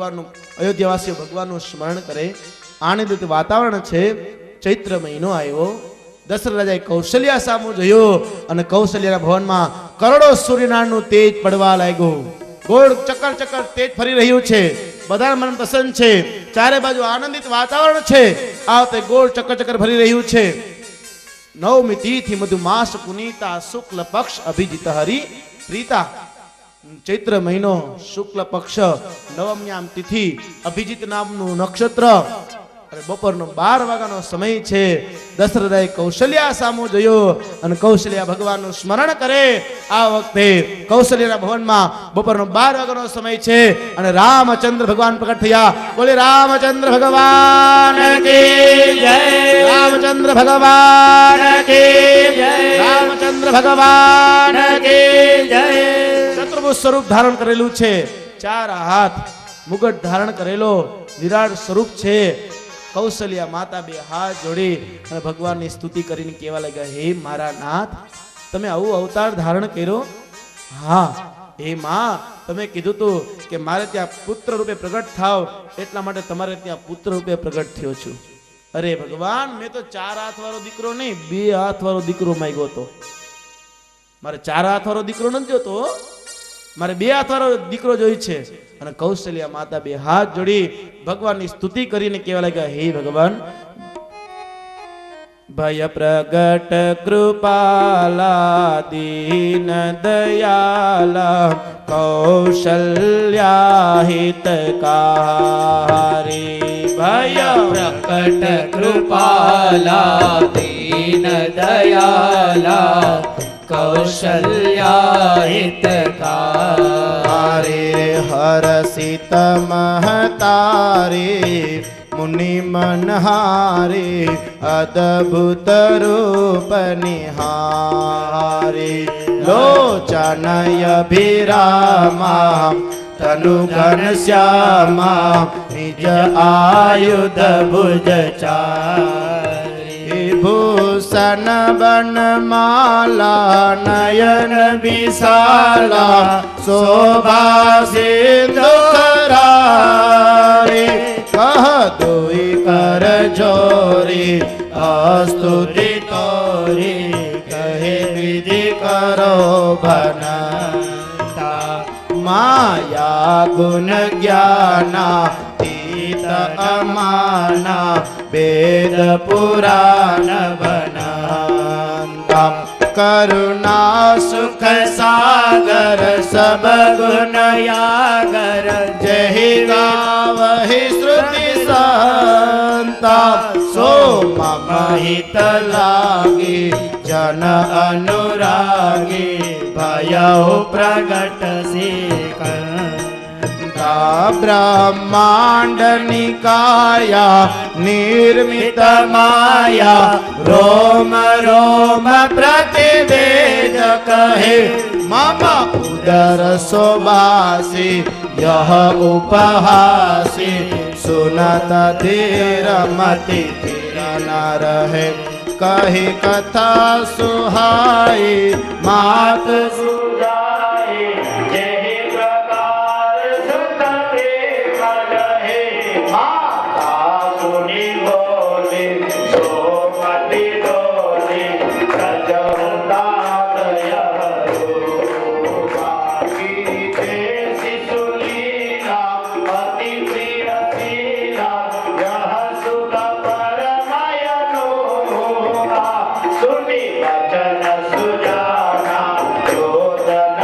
ભગવાનનું અયોધ્યાવાસીઓ ભગવાનનું સ્મરણ કરે આનંદિત વાતાવરણ છે। ચૈત્ર મહિનો આવ્યો, દશરથ રાજાએ કૌશલ્યા સામુ જોયો અને કૌશલ્યાના ભવનમાં કરોડો સૂર્યનારાયણનું તેજ પડવા લાગ્યું। ગોળ ચક્કર ચક્કર તેજ ફરી રહ્યું છે, બધા મન પ્રસન્ન છે, ચારે બાજુ આનંદિત વાતાવરણ છે। આ વખતે ગોળ ચક્કર ચક્કર ફરી રહ્યું છે। નવમી તિથિ મધુમાસ પુનીતા શુક્લ પક્ષ અભિજીત હરિ પ્રીતા। ચૈત્ર મહિનો શુક્લ પક્ષ નવમ્યામ તિથિ અભિજીત નામનું નક્ષત્ર અને બપોરનો 12 વાગ્યાનો સમય છે। દશરથાએ કૌશલ્યા સામુ જોયો અને કૌશલ્યા ભગવાનનું સ્મરણ કરે। આ વખતે કૌશલ્યાના ભવનમાં બપોરનો 12 વાગ્યાનો સમય છે અને રામચંદ્ર ભગવાન પ્રગટ થયા। બોલે રામચંદ્ર ભગવાન કી જય, રામચંદ્ર ભગવાન કી જય, રામચંદ્ર ભગવાન કી જય। ચતુર્ભુજ સ્વરૂપ ધારણ કરેલું છે, 4 હાથ મુગટ ધારણ કરેલો વિરાટ સ્વરૂપ છે। કૌશલ્યા માતા 2 હાથ જોડી અને ભગવાનની સ્તુતિ કરીને કહેવા લાગ્યા, હે મારા નાથ, તમે આવું અવતાર ધારણ કર્યો? હા હે માં, તમે કીધું તું કે મારે ત્યાં પુત્ર રૂપે પ્રગટ થાવ, એટલા માટે તમારે ત્યાં પુત્ર રૂપે પ્રગટ થયો છું। અરે ભગવાન, મેં તો 4 હાથ વાળો દીકરો નહીં, 2 હાથ વાળો દીકરો માંગ્યો હતો। મારે 4 હાથ વાળો દીકરો નથી જોતો, મારે 2 હાથ વાળો દીકરો જોઈ છે। અને કૌશલ્યા માતા 2 હાથ જોડી ભગવાનની સ્તુતિ કરીને કહેવા લાગ્યા, હે ભગવાન, ભય પ્રગટ કૃપાલા દીન દયાલા કૌશલ્યા હિતકારી। ભય પ્રકટ કૃપાલા દીન દયાલા કૌશલ્યા હિતકારી। હરસિત મહતારી મુનિ મનહારી અદભુત રૂપ નિહારી। લોચનય ભિરામા તનુ ઘનશ્યામા નિજ આયુધ ભુજ ચારી। ભૂષણ વનમાલા નયન વિશાલા શોભા સિંધુ કરારી। કહ દોઈ કર જોરી અસ્તુતિ તોરી કહે વિધિ કરો ભનતા। માયા ગુણ જ્ઞાના તીત અમાના વેદ પુરાણ બનંતા। કરુણા સુખ સાગર સબ ગુણ યાગર જય ગાવહિ શ્રુતિ સંતા। સો મહિત લાગી જન અનુરાગી ભયઉ પ્રગટ સિકંતા। બ્રહ્માંડ નિકાયા નિર્મિત માયા રોમ રોમ પ્રતિવેદ કહે। મમ ઉદર શોભાસી यह उपहासी सुनत धीर मति धीर न रहे। कही कथा सुहाई मात सुजाई यही प्रकार सुत प्रेम रहे। माता सुनी बोली सोमति डोली सजहुता सुनी वचन सुजाना योधन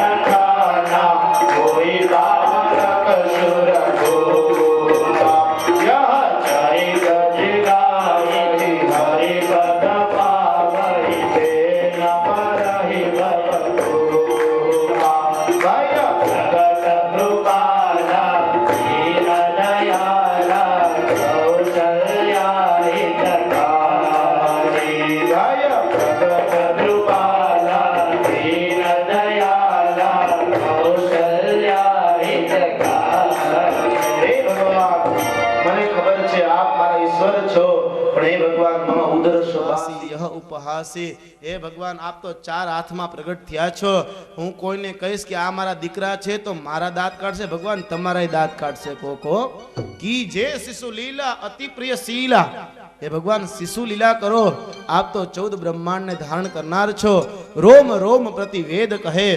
શ્વાસી યહ ઉપહાસી. હે ભગવાન, આપ તો ચાર હાથમાં પ્રગટ થયા છો. હું કોઈને કહીશ કે આ મારા દીકરા છે તો મારા દાંત કાઢશે. ભગવાન તમારા દાંત કાઢશે. કોકો કી જે શિશુ લીલા અતિ પ્રિય શીલા. હે ભગવાન, શિશુ લીલા કરો. આપ તો 14 બ્રહ્માંડ ને ધારણ કરનાર છો. રોમ રોમ પ્રતિ વેદ કહે.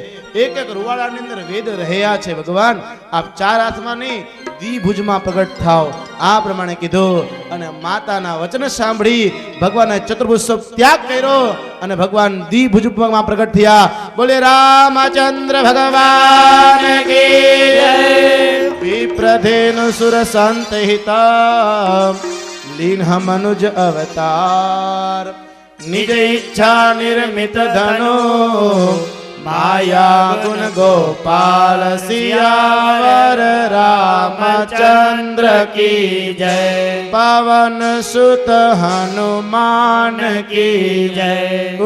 એક એક રૂવાડાની અંદર વેદ રહ્યા છે. ભગવાન, આપ ચાર હાથમાં નહીં દ્વિભુજમાં પ્રગટ થાવ. આ પ્રમાણે કીધું અને માતાના વચન સાંભળી ભગવાને ચતુર્ભુજ ત્યાગ કર્યો અને ભગવાન દ્વિભુજમાં પ્રગટ થયા. બોલે રામચંદ્ર ભગવાન કી જય. વિપ્રધેનુ સુર સંતહિતા લીન મનુજ અવતાર. નિજ ઈચ્છા નિર્મિત ધનો માયા ગુણ ગોપાલ સિયાવર રામચંદ્ર કી જય. પવન સુત હનુમાન કી જય.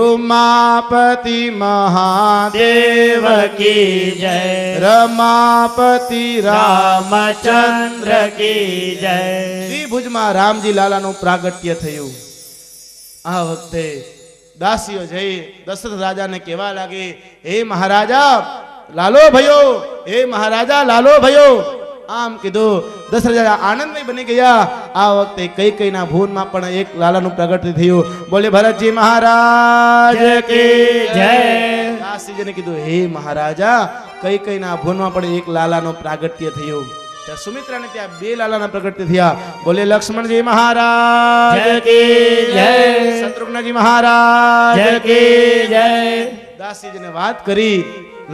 ઉમાપતિ મહાદેવ કી જય. રમાપતિ રામચંદ્ર કી જય. દ્વિભુજમાં રામજી લાલાનું પ્રાગટ્ય થયું. આ વખતે દાસીઓ જઈ દશરથ રાજાને કહેવા લાગી, હે મહારાજા લાલો ભયો, હે મહારાજા લાલો ભયો. આમ કીધું. દશરથ રાજા આનંદમય બની ગયા. આ વખતે કૈકેયીના ભુવનમાં પણ એક લાલાનું પ્રગટ થયું. બોલે ભરતજી મહારાજ કી જય. દાસીજીને કીધું, હે મહારાજા કૈકેયીના ભુવનમાં પણ એક લાલાનું પ્રાગટ્ય થયું. ત્યાં સુમિત્રાને ત્યાં બે લાલાના પ્રગટ થયા. બોલે લક્ષ્મણજી મહારાજ કી જય. શત્રુઘ્નજી મહારાજ કી જય. દાસીજીને વાત કરી.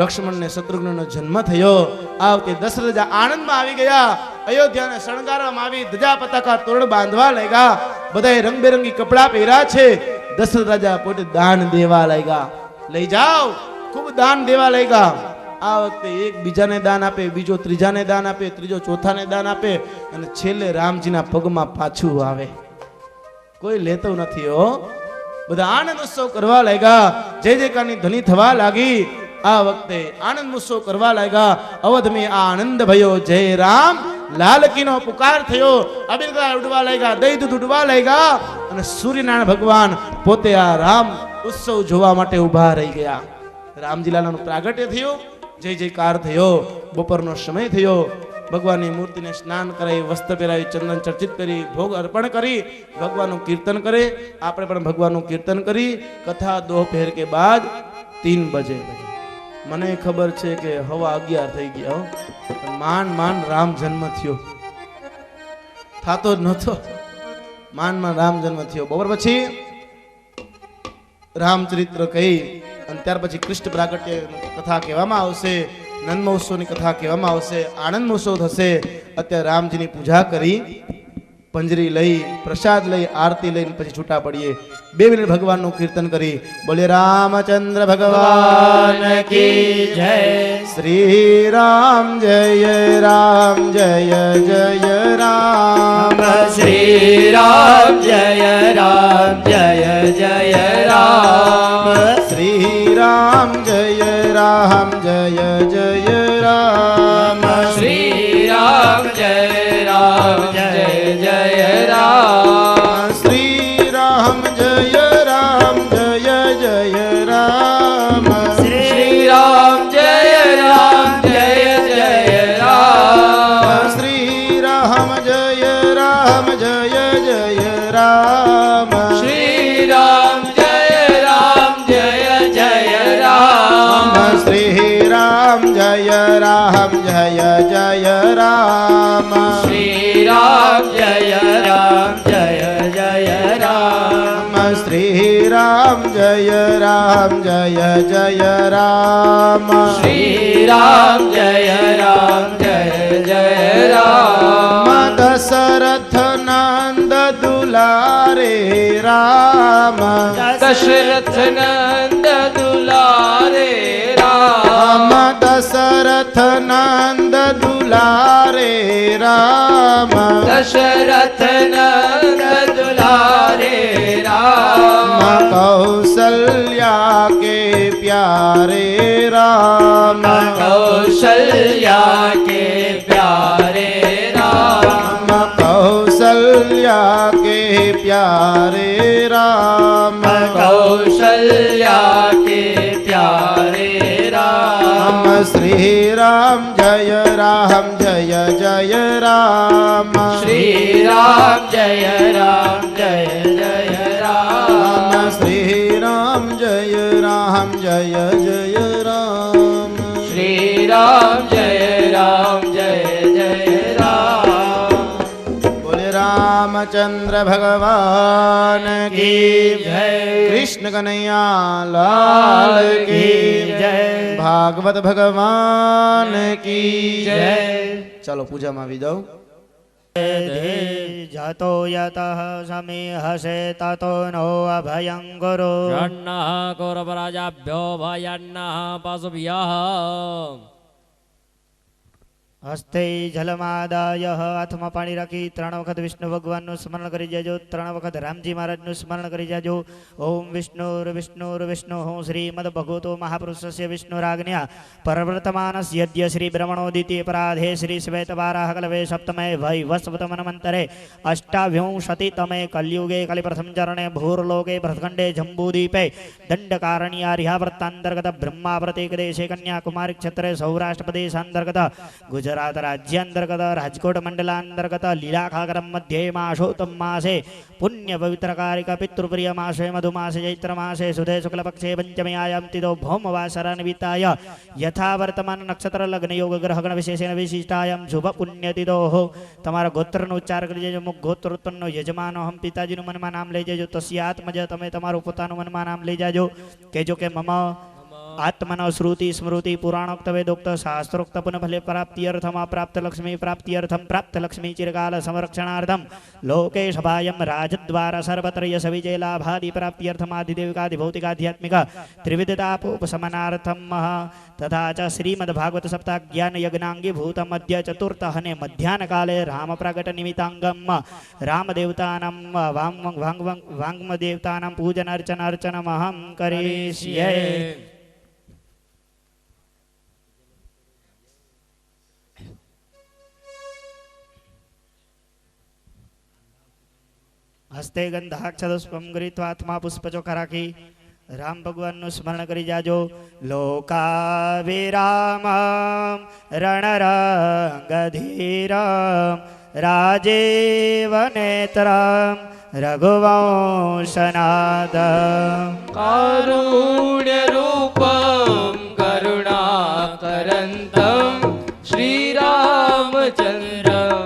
લક્ષ્મણને શત્રુઘ્નનો જન્મ થયો. આ વખતે દશરથ રાજા આનંદમાં આવી ગયા. અયોધ્યાને શણગારવામાં આવી. ધજા પતાકા તોરણ બાંધવા લાગ્યા. બધાએ રંગબેરંગી કપડાં પહેર્યા છે. દશરથ રાજા પોતે દાન દેવા લાગ્યા. લઈ જાઓ, ખૂબ દાન દેવા લાગ્યા. આ વખતે એક બીજાને દાન આપે, બીજો ત્રીજાને દાન આપે, ત્રીજો ચોથાને દાન આપે અને છેલ્લે રામજીના પગમાં પાછું આવે. કોઈ લેતો નથી હો. બધા આનંદ ઉત્સવ કરવા લાગ્યા. જય જયકારની ધ્વનિ થવા લાગી. આ વખતે આનંદ ઉત્સવ કરવા લાગ્યા. અવધમાં આનંદ ભયો. જય રામ લાલકીનો પુકાર થયો. અબીર ઉડવા લાગ્યા, દહીં દૂધ ઉડવા લાગ્યા અને સૂર્યનારાયણ ભગવાન પોતે આ રામ ઉત્સવ જોવા માટે ઊભા રહી ગયા. રામજી લાલાનું પ્રાગટ્ય થયું. જય જયકાર થયો. બપોરનો સમય થયો. ભગવાનની મૂર્તિને સ્નાન કરાવી, વસ્ત્ર પહેરાવી, ચંદન ચર્ચિત કરી, ભોગ અર્પણ કરી ભગવાનનું કીર્તન કરે. આપણે પણ ભગવાનનું કીર્તન કરી. કથા દોપહેર કે બાદ 3 બજે. મને ખબર છે કે હવા 11 થઈ ગયા. માન રામ જન્મ થયો. થાતો જ નતો. માન રામ જન્મ થયો. બપોર પછી રામચરિત્ર કહી અને ત્યાર પછી કૃષ્ણ પ્રાગટ્ય કથા કહેવામાં આવશે. નંદ મહોત્સવની કથા કહેવામાં આવશે. આનંદ મહોત્સવ થશે. અત્યારે રામજીની પૂજા કરી, પંજરી લઈ, પ્રસાદ લઈ, આરતી લઈને પછી છૂટા પડીએ. 2 મિનિટ ભગવાનનું કીર્તન કરી. બોલે રામચંદ્ર ભગવાન કી જય. શ્રી રામ જય રામ જય જય રામ. શ્રી રામ જય રામ જય જય રામ. શ્રી રામ જય રામ જય જય રામ. શ્રી રામ જય રામ જય જય રામ. શ્રી રામ જય રામ જય જય રામ. શ્રી રામ જય રામ જય જય રામ. શ્રી રામ જય રામ જય જય રામ. શ્રી રામ જય રામ જય જય રામ. શ્રી રામ જય રામ જય જય રામ. શ્રી રામ જય રામ જય જય રામ. શ્રી રામ જય રામ જય જય રામ. શ્રી રામ જય રામ જય જય રામ. દશરથ નંદ દુલારે રામ. દશરથ નંદ દુલારે રામ. દશરથ નંદ દુલારે રામ. દશરથ નંદ દુલારે રામ. કૌશલ્યા કે પ્યારે રામ. કૌશલ્યા કે પ્યારે રામ. કૌશલ્યા કે પ્યારે રામ. कौशल्या के प्यारे राम श्री राम जय जय राम श्री राम जय जय राम श्री राम जय जय राम श्री राम जय जय राम बोले रामचंद्र भगवान की जय कृष्ण कन्हैया लाल की जय भागवत भगवान की जय चलो पूजा में આવી જાઓ जातो यतः समे हसे ततो नो अभयं गुरु षण्णः कौरवराजाभ्यो भयन्नः पशुभ्यः હસ્તે જલમાદાય હાથમાં પાણી રાખી 3 વખત વિષ્ણુ ભગવાનનું સ્મરણ કરી જાજો 3 વખત રામજી મહારાજનું સ્મરણ કરી જાજો ઓમ વિષ્ણુ હું શ્રીમદ ભગવતો મહાપુરુષસ્ય વિષ્ણુરાજ્ઞા પરવર્તમાનસ્ય શ્રી બ્રહ્મણોદિતિ અપરાધે શ્રી શ્વેતવારાહ કલવે સપ્તમે વૈવસ્વતમન્વંતરે અષ્ટાવિંશતિતમે કલયુગે કલિપ્રથમ ચરણે ભૂર્લોકે ભરતખંડે જંબૂદીપે દંડકારણ્યારિહાવૃત્તાંતર્ગત બ્રહ્માવૃતે દેશે કન્યાકુમારી ક્ષેત્રે સૌરાષ્ટ્ર પ્રદેશાંતર્ગત गुजरात राज्यांतर्गत राजकोट मंडलांतर्गत लीलाखागरम मध्ये मासोत्तम मासे पुण्य पवित्रकारिक पितृप्रिय मासे मधुमासे चैत्र मासे सुधे शुक्ल पक्षे पंचम्यायां तिथो भौमवासरान्विताय यथा वर्तमान नक्षत्र लग्न योग ग्रहगण विशेषेण विशिष्टायां शुभ पुण्यतिथो તમારા ગોત્રનો ઉચ્ચાર કરી દેજો મુખ ગોત્રોત્પન્નનો યજમાનો હમ પિતાજીનું મનમાં નામ લઈ જજો તસ્યાત્મજ તમે તમારું પોતાનું મનમાં નામ લઈ જાજો કહેજો કે મમ आत्मनो श्रुति स्मृति पुराणोक्त वेदोक्त शास्त्रोक्त पुनफले प्राप्त्यर्थम अप्राप्त लक्ष्मी प्राप्त्यर्थम प्राप्त लक्ष्मी चिरकाल संरक्षणार्थम लोके सभायं राजद्वारा सर्वत्र यश विजय लाभादि प्राप्त्यर्थम आदिदेविकादि भौतिकाध्यात्मिक त्रिविधतापोपशमनार्थम तथा च श्रीमद्भागवत सप्ताह ज्ञान यज्ञांगी भूत मध्य चतुर्थहने मध्याह्न काले राम प्रकट निमित्तांगम राम देवतानां वांग्म देवतानां पूजन अर्चन अर्चनमहं करिष्ये હસ્તે ગંધાક્ષદુષ્પમ ગૃહીત્વા આત્મા પુષ્પચોખા રાખી રામ ભગવાનનું સ્મરણ કરી જાજો લોકાવિરામ રણરંગધીરમ રાજીવ નેત્રમ રઘુવંશનાદ कारुण्य रूपं करुणाकरन्तं श्रीरामचन्द्रं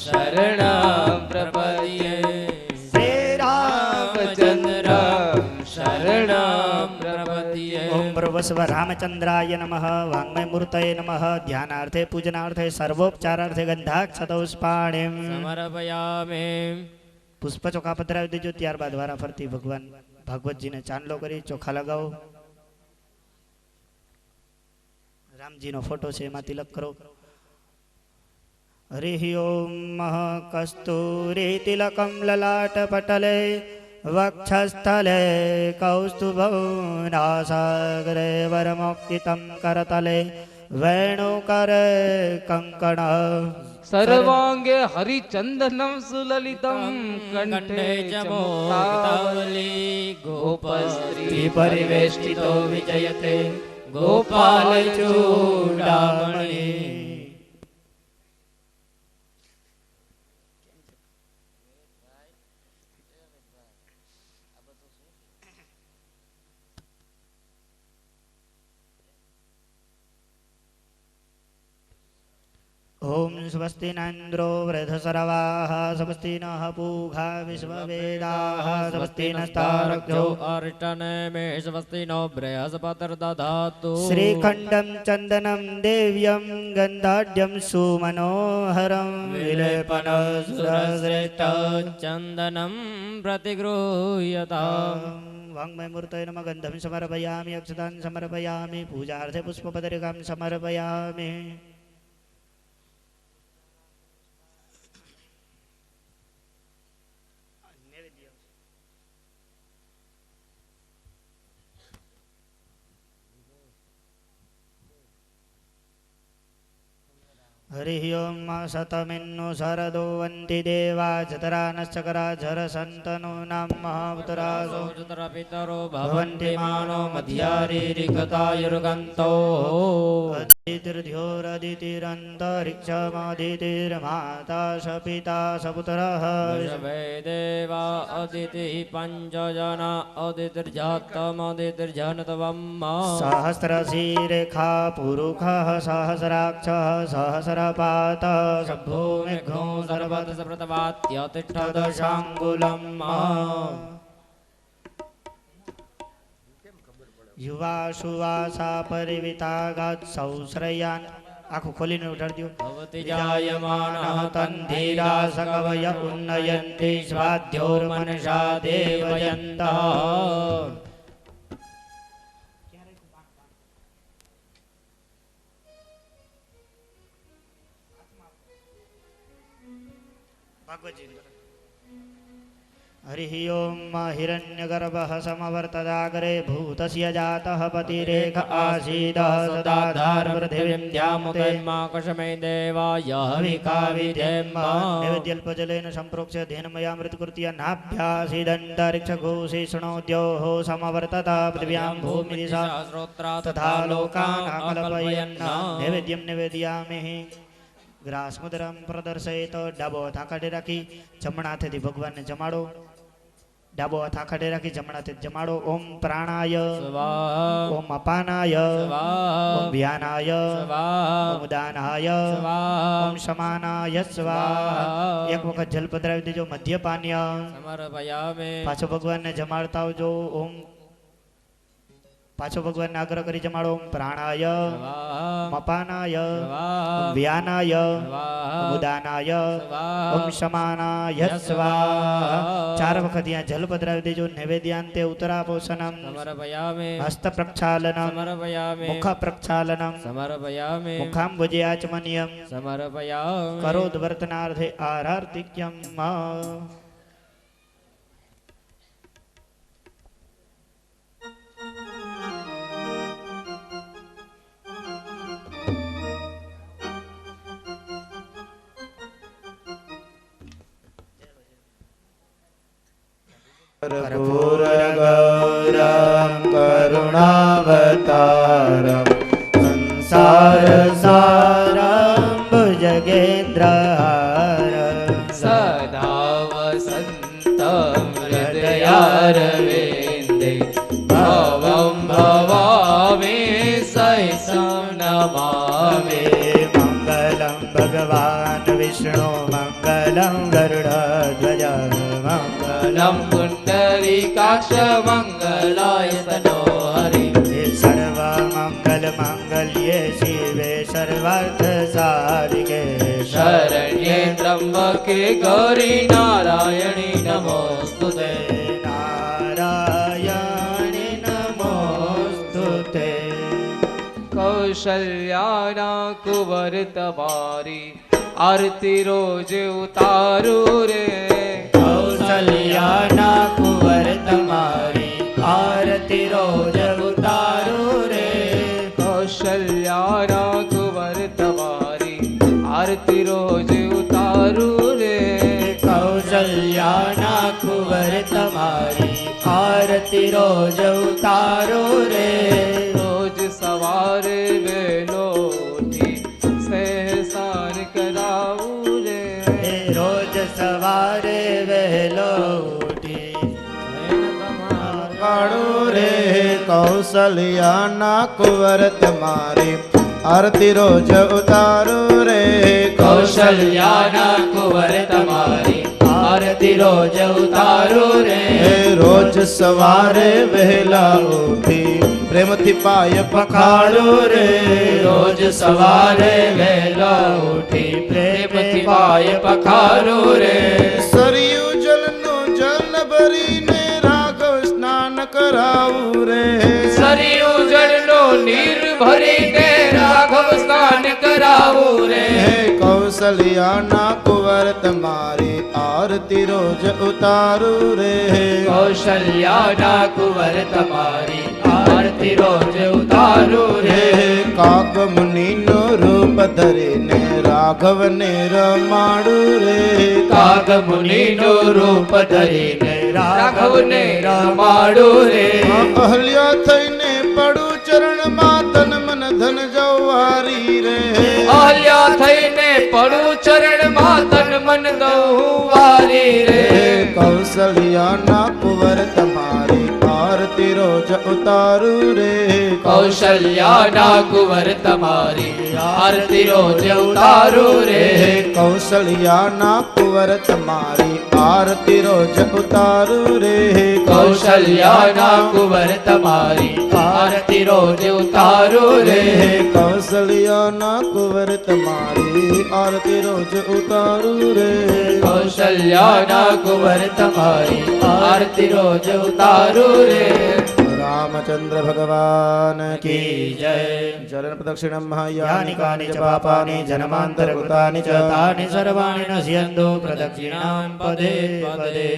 शरणं प्रपद्ये श्रीरामचन्द्रं शरणं प्रपद्ये ओम प्रभस्व रामचंद्राय नमः वाङ्मय मूर्तये नमः ध्यानार्थे पूजनार्थे सर्वोपचारार्थे गंधाक्षतौष्पाणिं समर्पयामि પુષ્પ ચોખા પધરાવી દેજો ત્યારબાદ વારા ફરતી ભગવાન ભાગવતજીને ચાંદલો કરી ચોખા લગાવો રામજીનો ફોટો છે એમાં તિલક કરો હરિ ઓમ કસ્તુરી તિલકમ લલાટ પટલે વક્ષસ્થલે કૌસ્તુભૌ નાસાગ્રે વરમોક્તિતમ કરતલે વેણુકરે કંકણ सर्वांगे हरिचंदनं सुललितं कंठे च मोक्तावली गोपस्त्री परिवेष्टितो विजयते गोपाल चूडामणि ओम स्वस्ति न इंद्रो वृधसर्वाः स्वस्ति नः पूषा विश्ववेदाः स्वस्ति नस्तारक्ष्यो अर्चने मे स्वस्ति नो बृहस्पतिर्दधातु श्रीखण्डं चन्दनं देव्यं गन्धाढ्यं सुमनोहरं विलेपनसुरश्रेष्ठं चन्दनं प्रतिगृह्यताम् वाङ्मयमूर्तये नमः गन्धं समर्पयामि अक्षतान् समर्पयामि पूजार्थे पुष्पपत्रिकां समर्पयामि हरिः ओं शतमिन्नु शरदो वन्ति देवा जतरानश्चकरा झरसन्तनु नाम महापुतरासो पितरो भवन्ति मानो मध्यारीरिकतायुर्गन्तो अदितिर्ध्योरदितिरन्तरिक्षमदितिर्माता स पिता स पुत्रः वै देवा अदितिः पञ्चजना अदितिर्जातमदितिर्जनतवम् सहस्रशीरेखा पुरुषः सहस्राक्षः सहस्रपात सभूमिघ्नो सर्वत सर्वतसप्रतवात्यतिष्ठदशाङ्गुलम् युवाशुवासा परिवितागात् सौश्रयान् आँखों खोलीने उठाड़ दियो भवति जायमानः तन्धीरा सकवय उन्नयन्ति स्वाध्योर्मनसा देवयन्तः हरिः ओं हिरण्यगर्भः समवर्तदाग्रे भूतस्य जातः पतिरेख आसीदः सदा धारपृथिवीं ध्यामुते माकशमे देवाय हविकाविधेम नैवेद्यल्पजलेन सम्प्रोक्ष्य धेनमयामृतकृत्य नाभ्यासीदन्तरिक्षघोषिष्णोद्योः समवर्तता पृथिव्यां भूमिदिशा तथा लोकान् अकल्पयन् नैवेद्यं निवेदयामि ग्रासमुद्रम प्रदर्शयित डाबो हाथ आखाडे राखी जमणा हाथेथी भगवानने जमाडो डाबो हाथ आखाडे राखी जमणा हाथेथी जमाडो ओम प्राणाय स्वाहा ओम अपानाय स्वाहा ओम व्यानाय स्वाहा ओम उदानाय स्वाहा ओम समानाय स्वाहा एक वखत जल पधरावी देजो मध्यपान्य समर्पयामि पाछो भगवानने जमाडता आवजो ओम पाछो भगवान आग्रह करी जमाडो ओम प्राणाय स्वाहा अपानाय स्वाहा ओम व्यानाय स्वाहा उदानाय स्वाहा ओम समानाय स्वाहा चार वखत यहाँ जल पधरावी देजो नैवेद्यांते उत्तरापोषणम समर्पयामि हस्त प्रक्षालनम समर्पयामि मुख प्रक्षालनम समर्पयामि मुखाम्बुजे आचमनीयम समर्पयामि करोद्वर्तनार्थे आरार्तिक्यम कर्पूरगौरं करुणावतारं संसारसारं भुजगेन्द्रहारं सदा वसन्तं हृदयारविन्दे भवं भवामि सहितं नमामि मङ्गलं भगवान् विष्णु मङ्गलं गरुडध्वज मङ्गलं पुण्डरीकाक्ष मङ्गलाय तनो हरि सर्वमङ्गलमाङ्गल्ये शिवे सर्वार्थसाधिके शरण्ये त्र्यम्बके गौरी नारायणी नमोऽस्तुते नारायणि नमोऽस्तुते कौशल्याना कुंवर तवारी आरती रोज उतारू रे कौशल्याना कुंवर तुम्हारी आरती रोज उतारू रे कौशल्याना कुंवर तवारी आरती रोज उतारू रे कौशल्याना कुंवर तुम्हारी आरती रोज उतारू रे रोज सवारे वेलो उठी सहसान कराऊ रे रोज सवारे वहेलो उठी काळू रे कौशल्याना कुंवर तुम्हारी आरती रोज उतारू रे कौशल्याना कुंवर तमारी आरती रोज उतारू रे रोज सवारे वहेला उठी प्रेमथी पाय पखाड़ो रे रोज सवारे वेला उठी प्रेमથી પાય પખારો રે सरयू जलनो जल भरीने राघव स्नान कराऊ रे સરયુ જળનો નીર ભરીને રાઘવ સ્નાન કરાવું રે कौशल्याना कुंवर तुम्हारी आरती रोज उतारू रे કૌશલ્યાના કુંવર તમારી આરતી રોજ ઉતારું રે काक मुनि नो रूप धरीने राघव રાઘવને રમાડું રે કાગ મુનિનું રૂપ ધરીને રાઘવને રમાડું રે અહલ્યા થઈને પડું ચરણમાં તન મન ધન જવારી રે અહલ્યા થઈને પડું ચરણમાં તન મન દઉં વારી રે કૌશલ્યાના કુંવર તમારી આરતી રોજ ઉતારું રે કૌશલ્યાના કુંવર તમારી આરતી રોજ ઉતારું રે કૌશલ્યાના કુંવર તમારી આરતી રોજ ઉતારું રે કૌશલ્યાના કુંવર તમારી આરતી રોજ ઉતારું રે કૌશલ્યાના કુંવર તમારી આરતી રોજ ઉતારું રે કૌશલ્યાના કુંવર તમારી આરતી રોજ ઉતારું રે રામચંદ્ર ભગવાન કી કી જય ચરણ પ્રદક્ષિણમ યાની કાની ચ પાપાની જન્માંતરકૃતાની ચ તાની સર્વાણી નશ્યન્તો પ્રદક્ષિણાં પદે પદે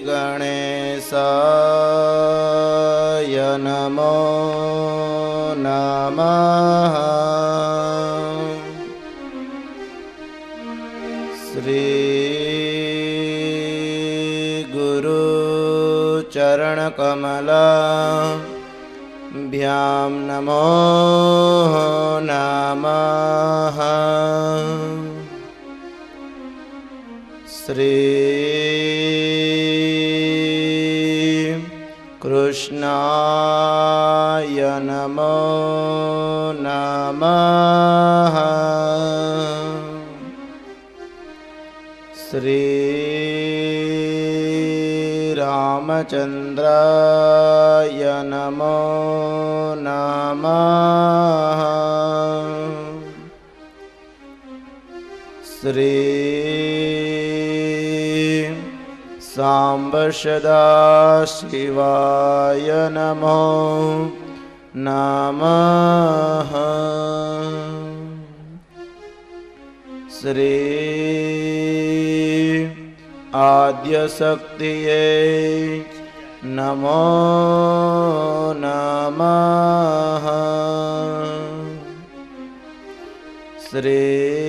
ગણેશાય નમો નમઃ શ્રી ગુરુ ચરણ કમલાભ્યામ નમો નમઃ શ્રી કૃષ્ણાય નમો નમઃ શ્રી રામચંદ્રાય નમો નમઃ શ્રી સાંબ સદા શિવાય નમો નમઃ શ્રી આદ્ય શક્તિએ નમો નમઃ શ્રી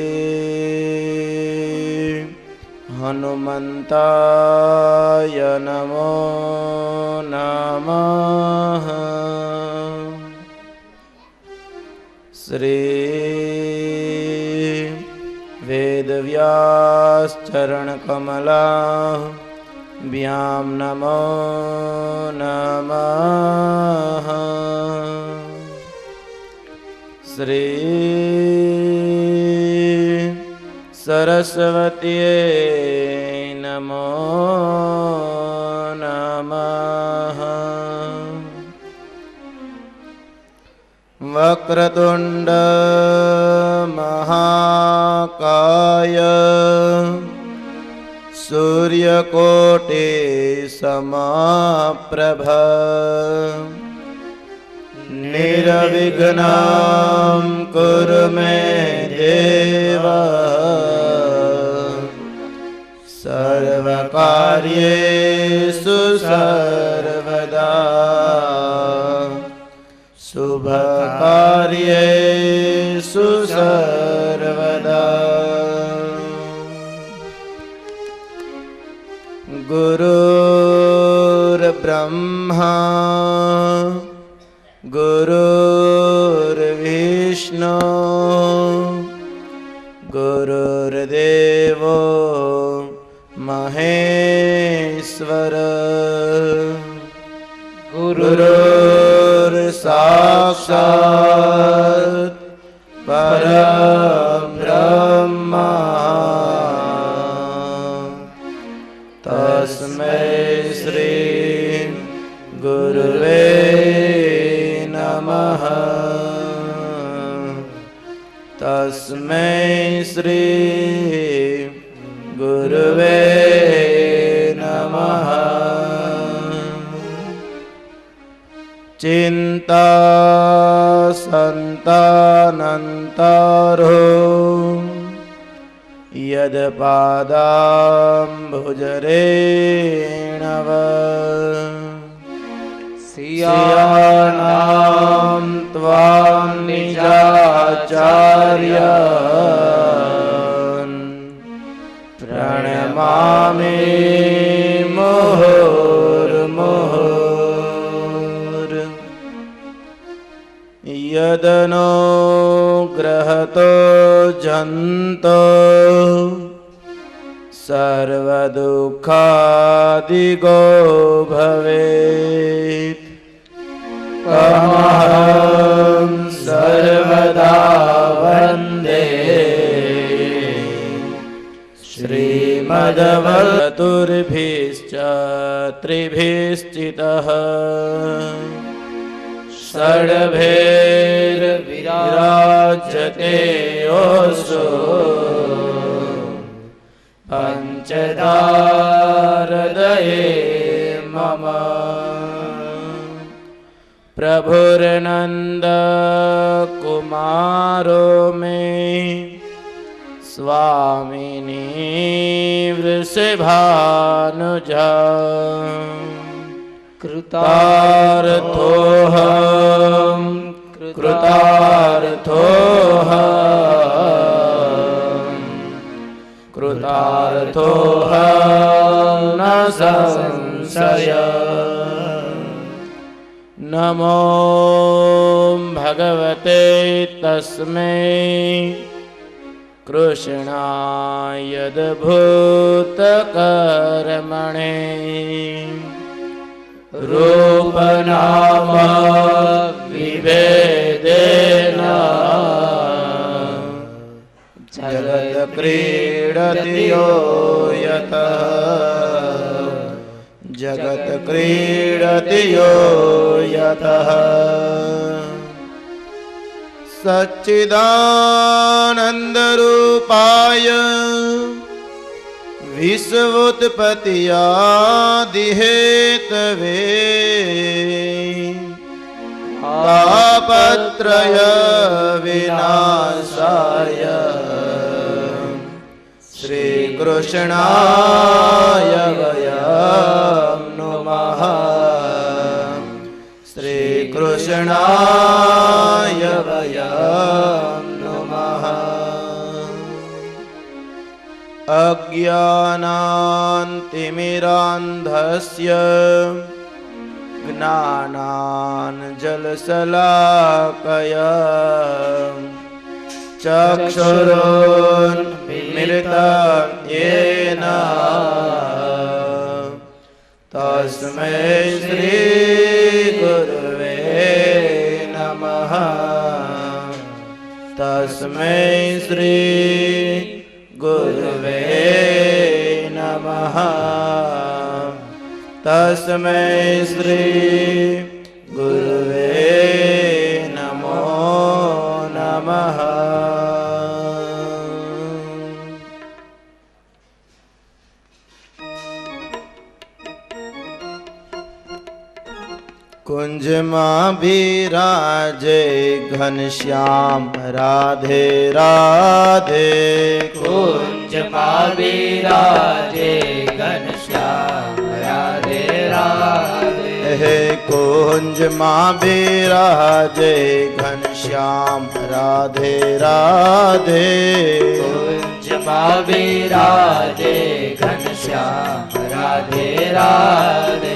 હનુમંતાય નમો નમઃ શ્રી વેદવ્યાસ ચરણ કમલાભ્યામ નમો નમઃ શ્રી સરસ્વતીએ નમો નમઃ વક્રતુંડ મહાકાય સૂર્યકોટિ સમપ્રભ નિર્વિઘ્नं કુરુ મે દેવ સર્વકાર્યેષુ સર્વદા શુભકાર્યેષુ સર્વદા ગુરુર્બ્રહ્મા ગુરુર્વિષ્ણુ ગુરુર્દેવો મહેશ્વર ગુરુર્સાક્ષાત પરબ્રહ્મ તસ્મૈ શ્રી ગુરુવે નમઃ તસ્મૈ શ્રી ગુરુવે નમઃ ચિંતા સંતાનંતરો યદ પાદાંબુજરેણવ સિયાનામ ત્વાં નિજાચાર્ય नमामि मुहुर्मुहुर् यदनो ग्रहतो जन्तो सर्वदुःखादिगो भवेत् तमहं सर्वदा वन्दे श्रीमद्वतुर्भिश्च त्रिभिश्चितः षड्भिर्विराजते योऽसो पञ्चदारदये मम प्रभुर्नन्दकुमारो मे स्वामिनी वृषभानुजा कृतार्थोऽहं कृतार्थोऽहं न संशय नमो भगवते तस्मै कृष्णायद्भूतकर्मणे रूपनाम विभेदेन जगत्क्रीडति यो यतः जगत्क्रीडति यो यतः सच्चिदानन्दरूपाय विश्वोत्पत्त्यादिहेतवे तापत्रय विनाशाय श्रीकृष्णाय वयं नमः श्रीकृष्णाय वयं नमः अज्ञानान्तिमिरान्धस्य ज्ञानाञ्जलशलाकया चक्षुरुन्मिलितं येन तस्मै श्रीगुरुवे नमः तस्मै श्रीगुरुवे नमः तस्मै श्रीगुरुवे नमो नमः कुंज मां विराजे घनश्याम राधे राधे कुंज मां विराजे घनश्याम राधे राधे हे कुंज मां विराजे घनश्याम राधे राधे कुंज मां विराजे घनश्याम राधे राधे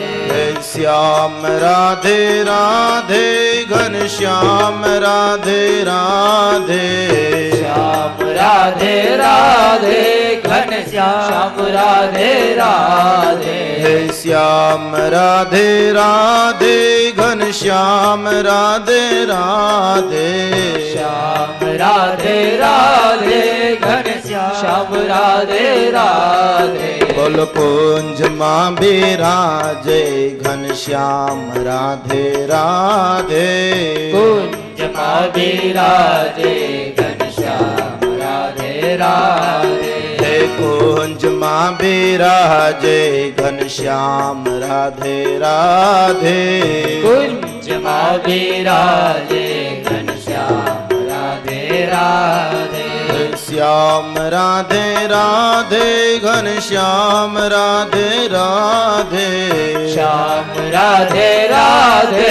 श्याम राधे राधे घनश्याम राधे राधे श्याम राधे राधे घनश्याम राधे राधे श्याम राधे राधे घनश्याम राधे राधे श्याम राधे राधे घनश्याम राधे राधे बोल कुंज मां विराजे घनश्याम राधे राधे कुंज मां विराजे घनश्याम राधे राधे हे कुंज मां विराजे घनश्याम राधे राधे कुंज मां विराजे घनश्याम राधे राधे श्याम राधे राधे घनश्याम राधे राधे श्याम राधे राधे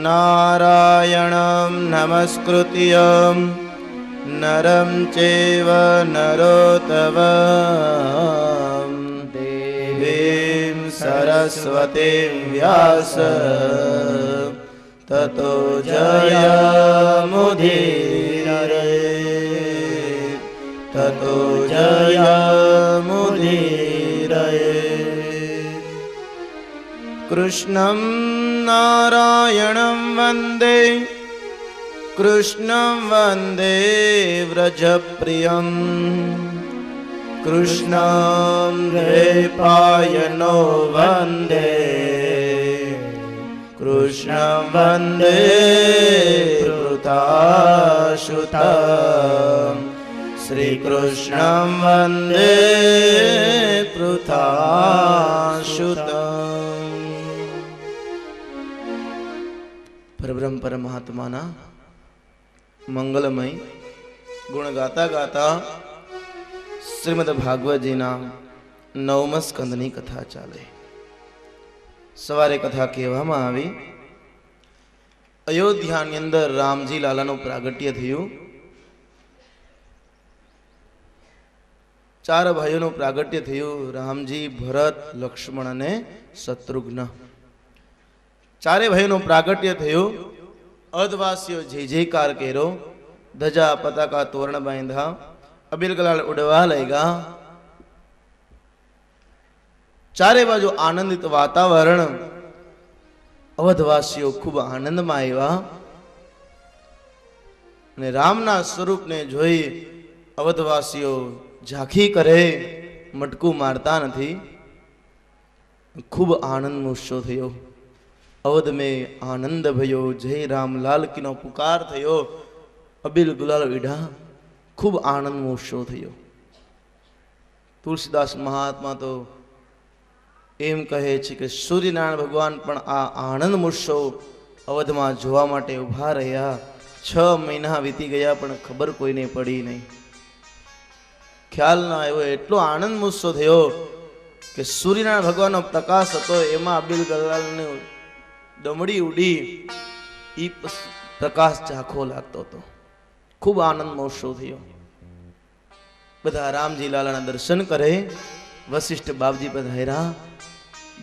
नारायणं नमस्कृत्य नरं चैव नरोत्तमं देवीं सरस्वतीं व्यास ततो जयमुदीरये ततो जयमुदीरये कृष्णं नारायणं वन्दे कृष्णं वन्दे व्रजप्रियं कृष्णं द्वैपायनो वन्दे कृष्णं वन्दे पृथासुतं श्रीकृष्णं वन्दे पृथासुतं परब्रह्म परमात्माना મંગલમય ગુણ ગાતા ગાતા શ્રીમદ ભાગવતજીના 9મ સ્કંદની કથા ચાલે. સવારે કથા કહેવામાં આવી, અયોધ્યાની અંદર રામજી લાલાનું પ્રાગટ્ય થયું. 4 ભાઈઓનું પ્રાગટ્ય થયું, રામજી, ભરત, લક્ષ્મણ અને શત્રુઘ્ન. 4 ભાઈઓનું પ્રાગટ્ય થયું. અર્ધવાસીઓ જય જયકાર કર્યો, ધજા પતાકા તોરણ બાંધ્યા, અબીલ ગુલાલ ઉડવા લાગ્યા. 4 બાજુ આનંદિત વાતાવરણ. અવધવાસીઓ ખૂબ આનંદમાં આવ્યા અને રામના સ્વરૂપને જોઈ અવધવાસીઓ ઝાંખી કરે, મટકું મારતા નથી. ખૂબ આનંદ ઉત્સવ થયો. અવધ મેં આનંદ ભયો, જય રામ લાલ કીનો પુકાર થયો. અબીલ ગુલાલ વિઢા, ખૂબ આનંદ ઉત્સવ થયો. તુલસીદાસ મહાત્મા તો એમ કહે છે કે સૂર્યનારાયણ ભગવાન પણ આ આનંદ ઉત્સવ અવધમાં જોવા માટે ઊભા રહ્યા. 6 મહિના વીતી ગયા પણ ખબર કોઈને પડી નહીં, ખ્યાલ ના આવ્યો. એટલો આનંદ ઉત્સવ થયો કે સૂર્યનારાયણ ભગવાનનો પ્રકાશ હતો, એમાં અબીલ ગુલાલનું દમડી ઉડી, ઈ પ્રકાશ ઝાંખો લાગતો હતો. ખૂબ આનંદ ઉત્સવ થયો. બધા રામજી લાલાના દર્શન કરે. વશિષ્ઠ બાપજી પધાર્યા.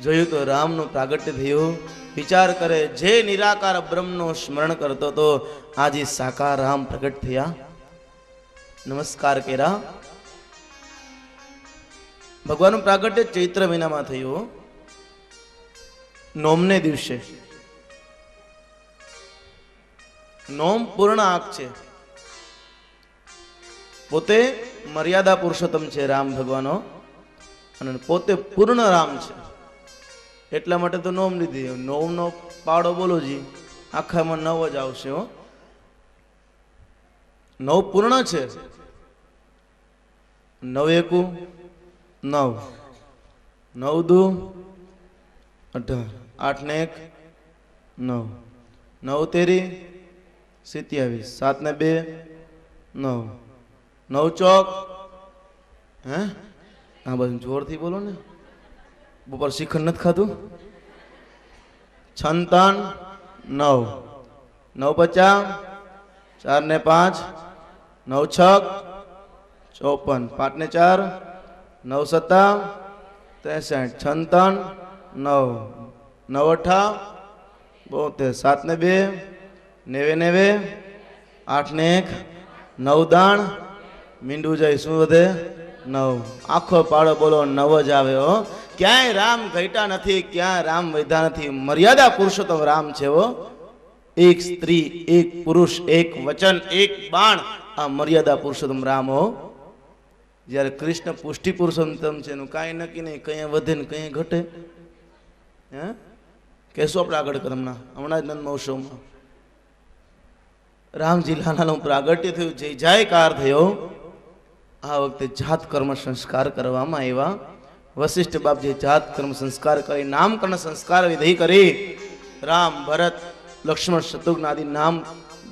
જોયું તો રામનું પ્રાગટ્ય થયું. વિચાર કરે, જે નિરાકાર બ્રહ્મનું સ્મરણ કરતો હતો, આજે સાકાર રામ પ્રગટ થયા. નમસ્કાર કર્યા. ભગવાનનું પ્રાગટ્ય ચૈત્ર મહિનામાં થયું, નોમને દિવસે. નોમ પૂર્ણ આંક છે, પોતે મર્યાદા પુરુષોત્તમ છે રામ ભગવાનો, અને પોતે પૂર્ણ રામ છે. એટલા માટે તો નોમ લીધી. 9નો પાડો બોલો જી, આખામાં 9 જ આવશે. 9 પૂર્ણ છે. 9 એકુ 9, 9 દુ 18, 8 ને 1 9, 9 તેરી 27, 7 ને 2 9, 9 ચોક હે. હા બધું જોરથી બોલો ને, બપોર શિખર નથી ખાધું. 56 9, 9 50, 4 ને 5 9 6 54, 5 ને 4 9 7 63, 56 9, 9 8 72, 7 ને 2 90, 8 ને 1 9 દાણ મીંડું જાય, શું વધે 9. આખો પાડો બોલો 9 જ આવે હો. ક્યાંય રામ ઘટ્યા નથી, ક્યાંય રામ વધ્યા નથી. મર્યાદા પુરુષોત્તમ રામ છે હો. એક સ્ત્રી, એક પુરુષ, એક વચન, એક બાણ, આ મર્યાદા પુરુષોત્તમ રામ હો. જ્યારે કૃષ્ણ પુષ્ટિ પુરુષોત્તમ છે, એનું કાંઈ નક્કી નહીં, કઈ વધે ને કઈ ઘટે. હે કહેશું આપણે આગળ ક્રમના, હમણાં જ નંદ મહોત્સવમાં રામજી લાલાનું પ્રાગટ્ય થયું, જય જયકાર થયો. આ વખતે જાત કર્મ સંસ્કાર કરવામાં આવ્યા. વશિષ્ઠ બાપજી જાત કર્મ સંસ્કાર કરી, નામકરણ સંસ્કાર વિધિ કરી. રામ, ભરત, લક્ષ્મણ, શત્રુઘ્ન આદિ નામ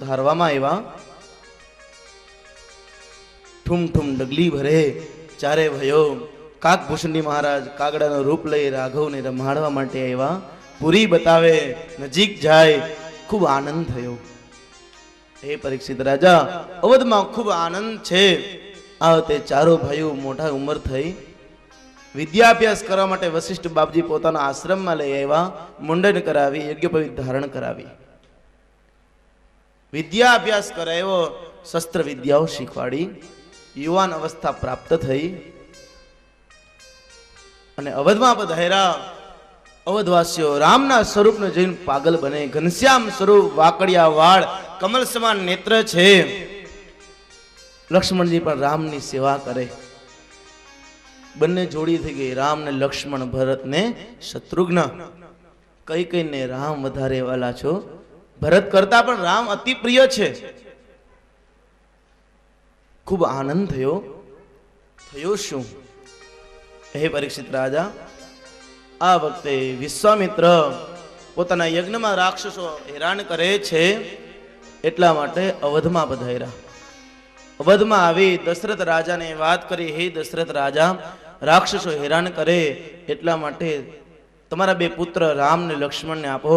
ધારવામાં આવ્યા. ઠુમ ઠુમ ડગલી ભરે 4 ભયો. કાકભૂષણજી મહારાજ કાગડાનું રૂપ લઈ રાઘવને રમાડવા માટે આવ્યા. પૂરી બતાવે, નજીક જાય, ખૂબ આનંદ થયો. હે પરીક્ષિત રાજા, અવધમાં ખૂબ આનંદ છે. આ તે ચારો ભાઈઓ મોટા ઉંમર થઈ વિદ્યાભ્યાસ કરવા માટે વશિષ્ઠ બાપજી પોતાના આશ્રમમાં લઈ આવ્યા. મુંડન કરાવી, યજ્ઞોપવિત ધારણ કરાવી, વિદ્યાભ્યાસ કરાવ્યો, શસ્ત્ર વિદ્યાઓ શીખવાડી. યુવાન અવસ્થા પ્રાપ્ત થઈ અને અવધમાં પધાર્યા. અવધવાસીઓ રામના સ્વરૂપને જોઈને પાગલ બને. ઘનશ્યામ સ્વરૂપ, વાકડિયા વાળ, કમલ સમાન નેત્ર છે. લક્ષ્મણજી પણ રામની સેવા કરે. બંને જોડી થઈ ગઈ. રામ ને લક્ષ્મણ, ભરત ને શત્રુઘ્ન. કઈ કઈને રામ વધારે વાલા છો. ભરત કરતા પણ રામ અતિ પ્રિય છે. ખૂબ આનંદ થયો. થયો શું? હે પરીક્ષિત રાજા, આ વખતે વિશ્વામિત્ર પોતાના યજ્ઞમાં રાક્ષસો હેરાન કરે છે, એટલા માટે અવધમાં પધાર્યા. અવધમાં આવી દશરથ રાજાને વાત કરી, હે દશરથ રાજા, રાક્ષસો હેરાન કરે એટલા માટે તમારા બે પુત્ર રામ ને લક્ષ્મણને આપો,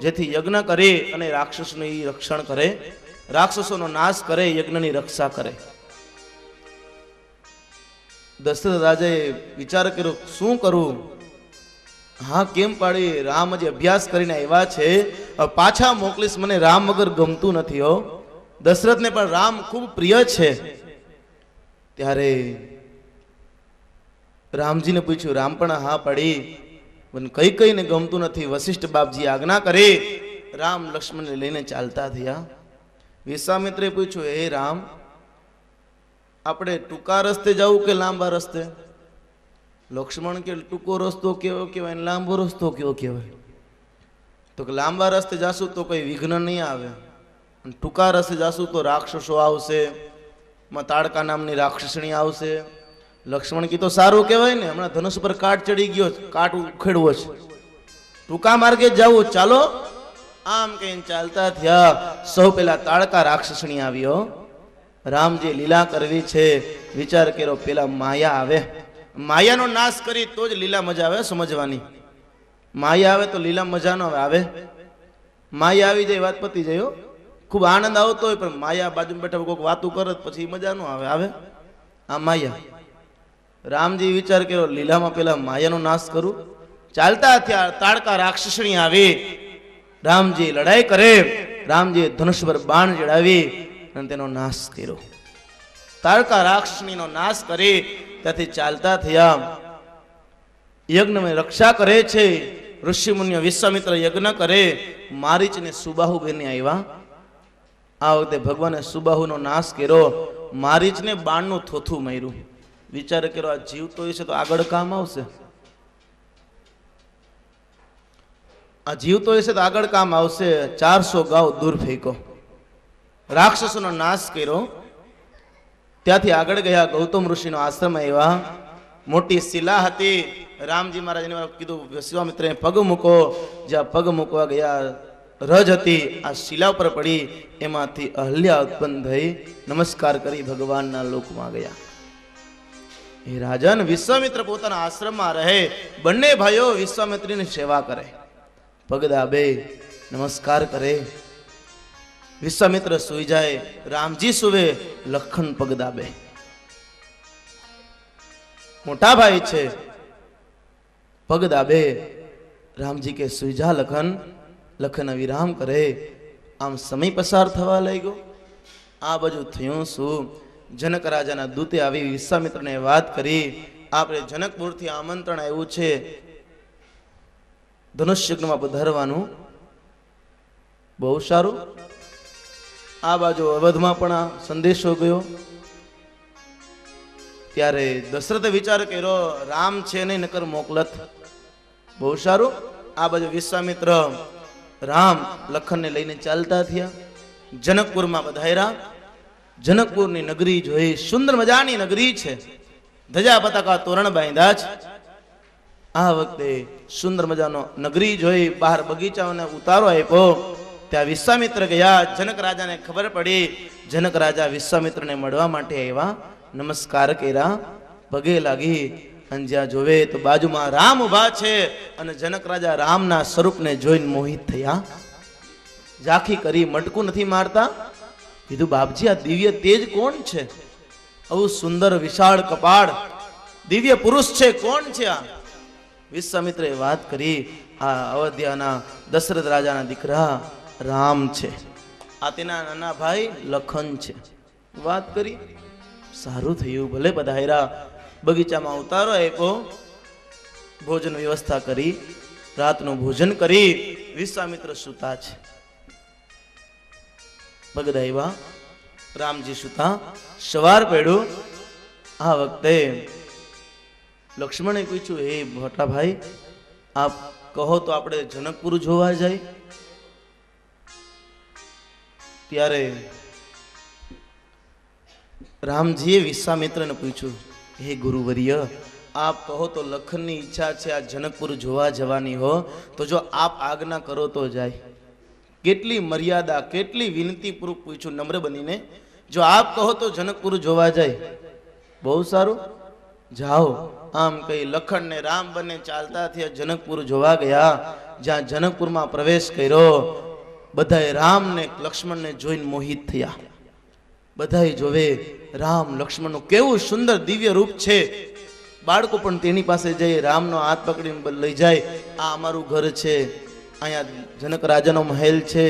જેથી યજ્ઞ કરે અને રાક્ષસનું રક્ષણ કરે, રાક્ષસોનો નાશ કરે, યજ્ઞની રક્ષા કરે. દશરથ રાજાએ વિચાર કર્યો, શું કરું? હા, કેમ પાડી? રામ જે અભ્યાસ કરીને આવ્યા છે, પાછા મોકલીશ, મને રામ વગર ગમતું નથી. હો, દશરથને પણ રામ ખૂબ પ્રિય છે. ત્યારે રામજીને પૂછ્યું. રામ પણ હા પડી, મને કઈ કઈને ગમતું નથી. વશિષ્ઠ બાપજી આજ્ઞા કરી. રામ લક્ષ્મણને લઈને ચાલતા થયા. વિશ્વામિત્રે પૂછ્યું, હે રામ, આપણે ટૂંકા રસ્તે જવું કે લાંબા રસ્તે? લક્ષ્મણ કે ટૂંકો રસ્તો કેવો કહેવાય, લાંબો રસ્તો કેવો કહેવાય? તો કે લાંબા રસ્તે જાશું તો કોઈ વિઘ્ન નહીં આવે, ટૂંકા રસ્તે જાશું તો રાક્ષસો આવશે, તાડકા નામની રાક્ષસણી આવશે. લક્ષ્મણ કી તો સારું કહેવાય ને, હમણાં ધનુષ પર કાટ ચડી ગયો, કાટ ઉખેડવો છે, ટૂંકા માર્ગે જવું, ચાલો. આમ કહીને ચાલતા થયા. સૌ પેલા તાડકા રાક્ષસણી આવ્યો. રામજી લીલા કરવી છે, વિચાર કર્યો, પેલા માયા આવે, માયાનો નાશ કરી તો જ લીલા મજા આવે સમજવાની. માયા આવે તો લીલા મજા ન આવે. માયા આવી જાય, વાત પતી જાય. ખૂબ આનંદ આવતો હોય, પણ માયા બાજુમાં બેઠા કોઈક વાતું કરે પછી મજા ન આવે. આવે આ માયા. રામજી વિચાર કર્યો, લીલામાં પેલા માયાનો નાશ કરું. ચાલતા થયા. તાડકા રાક્ષસણી આવી. રામજી લડાઈ કરે. રામજી ધનુષ પર બાણ ચડાવી અને તેનો નાશ કર્યો. તાડકા રાક્ષસણીનો નાશ કરી ત્યાંથી ચાલતા થયા. યજ્ઞમાં રક્ષા કરે છે. ઋષિ મુનિઓ વિશ્વામિત્ર યજ્ઞ કરે. મારીચને સુબાહુ બેને આવ્યા. આ વખતે ભગવાને સુબાહુનો નાશ કર્યો. મારીચને બાણનું થોથું માર્યું. વિચાર કર્યો, આ જીવતો હશે તો આગળ કામ આવશે, આ જીવતો હશે તો આગળ કામ આવશે. 400 ગાઉ દૂર ફેંકો. રાક્ષસોનો નાશ કર્યો. ત્યાંથી આગળ ગયા. ગૌતમ ઋષિનો આશ્રમ આવ્યા. મોટી શિલા હતી. રામજી મહારાજને કીધું, વિશ્વામિત્રએ પગ મૂકો. જ્યાં પગ મૂકવા ગયા રજ હતી, આ શિલા ઉપર પડી. એમાંથી અહલ્યા ઉત્પન્ન થઈ. નમસ્કાર કરી ભગવાનના લોકમાં ગયા. એ રાજન વિશ્વામિત્ર પોતાના આશ્રમમાં રહે. બંને ભાઈઓ વિશ્વામિત્રીની સેવા કરે, પગ દાબે, નમસ્કાર કરે. વિશ્વામિત્ર સુઈ જાય, રામજી સુવે, લખન પગ દાબે. મોટા ભાઈ છે, પગ દાબે. રામજી કે સુઈ જા લખન. લખન વિરામ કરે. આમ સમય પસાર થવા લાગ્યો. આ બાજુ થયું શું? જનક રાજાના દૂતે આવી વિશ્વામિત્રને વાત કરી, આપણે જનકપુરથી આમંત્રણ આવ્યું છે ધનુષ્યજ્ઞમાં પધારવાનું. બહુ સારું. આ બાજુ અવધમાં પણ આ સંદેશો ગયો. ત્યારે દશરથે વિચાર કર્યો, રામ છે નહીં નકર મોકલત. બહુ સારું. આ બાજુ વિશ્વામિત્ર રામ લખનને લઈને ચાલતા થયા. જનકપુરમાં પધાર્યા. જનકપુરની નગરી જોઈ. સુંદર મજાની નગરી છે. ધજા પતાકા તોરણ બાંધ્યા છે. આ વખતે સુંદર મજાનો નગરી જોઈ. બહાર બગીચાઓને ઉતારો આપ્યો. ત્યાં વિશ્વામિત્ર ગયા. જનક રાજાને ખબર પડી. જનક રાજા વિશ્વામિત્રને મળવા માટે આવ્યા. નમસ્કાર કર્યા, પગે લાગી. અને જ્યાં જોવે તો બાજુમાં રામ ઉભા છે. અને જનક રાજા રામના સ્વરૂપને જોઈને મોહિત થયા. ઝાંખી કરી મટકું નથી મારતા? કીધું બાપજી આ દિવ્ય તેજ કોણ છે? આવું સુંદર વિશાળ કપાળ દિવ્ય પુરુષ છે, કોણ છે આ? વિશ્વામિત્રએ વાત કરી, આ અયોધ્યાના દશરથ રાજાના દીકરા રામ છે, આ તેના નાના ભાઈ લખન છે. વાત કરી, સારું થયું, ભલે પધાર્યા. બગીચામાં ઉતારો આપ્યો, ભોજન વ્યવસ્થા કરી, રાતનું ભોજન કરી વિશ્વામિત્ર સૂતા છે. પગદાઈવા રામજી સૂતા, સવાર પડ્યું. આ વખતે લક્ષ્મણે પૂછ્યું, હે મોટા ભાઈ, આપ કહો તો આપણે જનકપુર જોવા જાય. ત્યારે રામજીએ વિશ્વામિત્રને પૂછ્યું, હે ગુરુવર્ય, આપ કહો તો લખનની ઈચ્છા છે આ જનકપુર જોવા જવાની હો, તો જો આપ આજ્ઞા કરો તો જાય. કેટલી મર્યાદા, કેટલી વિનંતી પૂર્વક પૂછ્યું નમ્ર બનીને. જો આપ કહો તો જનકપુર જોવા જાય. બહુ સારું, જાઓ. આમ કહી લખન ને રામ બંને ચાલતા થયા, જનકપુર જોવા ગયા. જ્યાં જનકપુરમાં પ્રવેશ કર્યો, બધાએ રામ ને લક્ષ્મણ ને જોઈને મોહિત થયા. બધાએ જોવે રામ લક્ષ્મણનું કેવું સુંદર દિવ્ય રૂપ છે. બાળકો પણ તેની પાસે જઈ રામનો હાથ પકડીને લઈ જાય, આ અમારું ઘર છે, અહીંયા જનક રાજાનો મહેલ છે,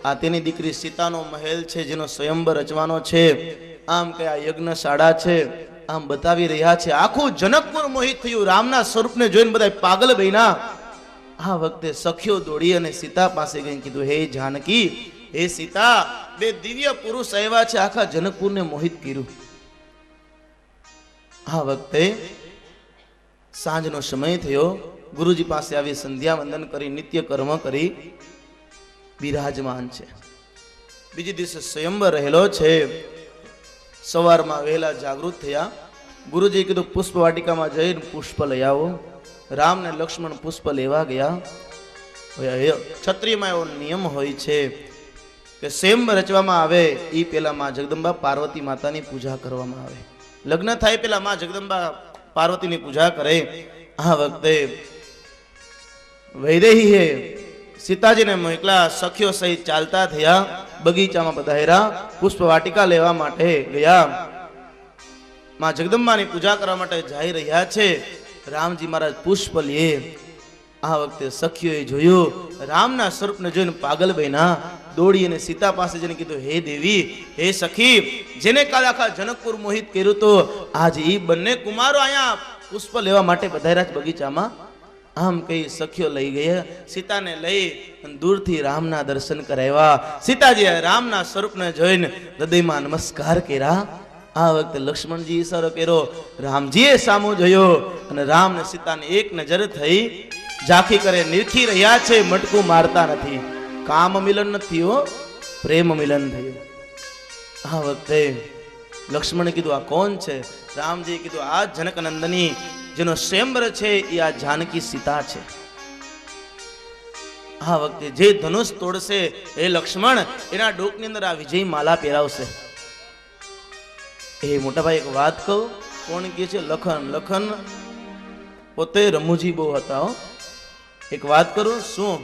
આ તેની દીકરી સીતાનો મહેલ છે જેનો સ્વયંવર રચવાનો છે, આમ કે આ યજ્ઞશાળા છે, આમ બતાવી રહ્યા છે. આખું જનકપુર મોહિત થયું. રામના સ્વરૂપને જોઈને બધા પાગલ બન્યા. આ વખતે સખીઓ દોડી અને સીતા પાસે ગઈ, કીધું, હે જાનકી, હે સીતા, બે દિવ્ય પુરુષ આવ્યા છે, આખા જનકપુરને મોહિત કર્યું. આ વખતે સાંજનો સમય થયો. ગુરુજી પાસે આવી સંધ્યા વંદન કરી, નિત્ય કર્મ કરી બિરાજમાન છે. બીજે દિવસે સ્વયંવર રહેલો છે. સવારમાં વહેલા જાગૃત થયા. ગુરુજી કીધું, પુષ્પ વાટિકામાં જઈને પુષ્પ લઈ આવો. રામ ને લક્ષ્મણ પુષ્પ લેવા ગયા. ક્ષત્રિયમાં એવો નિયમ હોય છે કે સ્વયંવર રચવામાં આવે એ પેલા માં જગદંબા પાર્વતી માતાની પૂજા કરવામાં આવે. લગ્ન થાય પેલા માં જગદંબા પાર્વતીની પૂજા કરે. આ વખતે વૈદેહીએ સીતાજીને મોકલા. સખીઓ સહિત ચાલતા થયા, બગીચામાં પધાર્યા, પુષ્પ વાટિકા લેવા માટે ગયા. માં જગદંબાની પૂજા કરવા માટે જઈ રહ્યા છે. રામજી મહારાજ પુષ્પ લે. આ વખતે સખીઓએ જોયું, રામના સ્વરૂપને જોઈને પાગલ બન્યા. દોડી અને સીતા પાસે જઈને કીધું, હે દેવી, હે સખી, જેને કાલે આખા જનકપુર મોહિત કર્યું તો આજ ઈ બંને કુમારો અહીંયા પુષ્પ લેવા માટે પધાર્યા છે બગીચામાં. આમ કહી સખીઓ લઈ ગયા. સીતાને લઈ અને દૂરથી રામના દર્શન કરાવ્યા. સીતાજીએ રામના સ્વરૂપને જોઈને હૃદયમાં નમસ્કાર કર્યા. આ વખતે લક્ષ્મણજી ઈશારો કર્યો. રામજીએ સામો જોયો અને રામ ને સીતાને એક નજર થઈ. ઝાંખી કરે નિરખી રહ્યા છે, મટકું મારતા નથી. કામ મિલન નથી હો, પ્રેમ મિલન થયું. આ વખતે લક્ષ્મણે કીધું, આ કોણ છે? રામજીએ કીધું, આ જનક નંદની જેનો સ્વયંવર છે એ આ જાનકી સીતા છે. આ વખતે જે ધનુષ તોડશે એ લક્ષ્મણ એના ડોકની અંદર આ વિજય માલા પહેરાવશે. એ મોટા ભાઈ એક વાત કહું, કોણ કહે છે? લખન. લખન પોતે રમૂજી બહુ હતા હો. એક વાત કરું, શું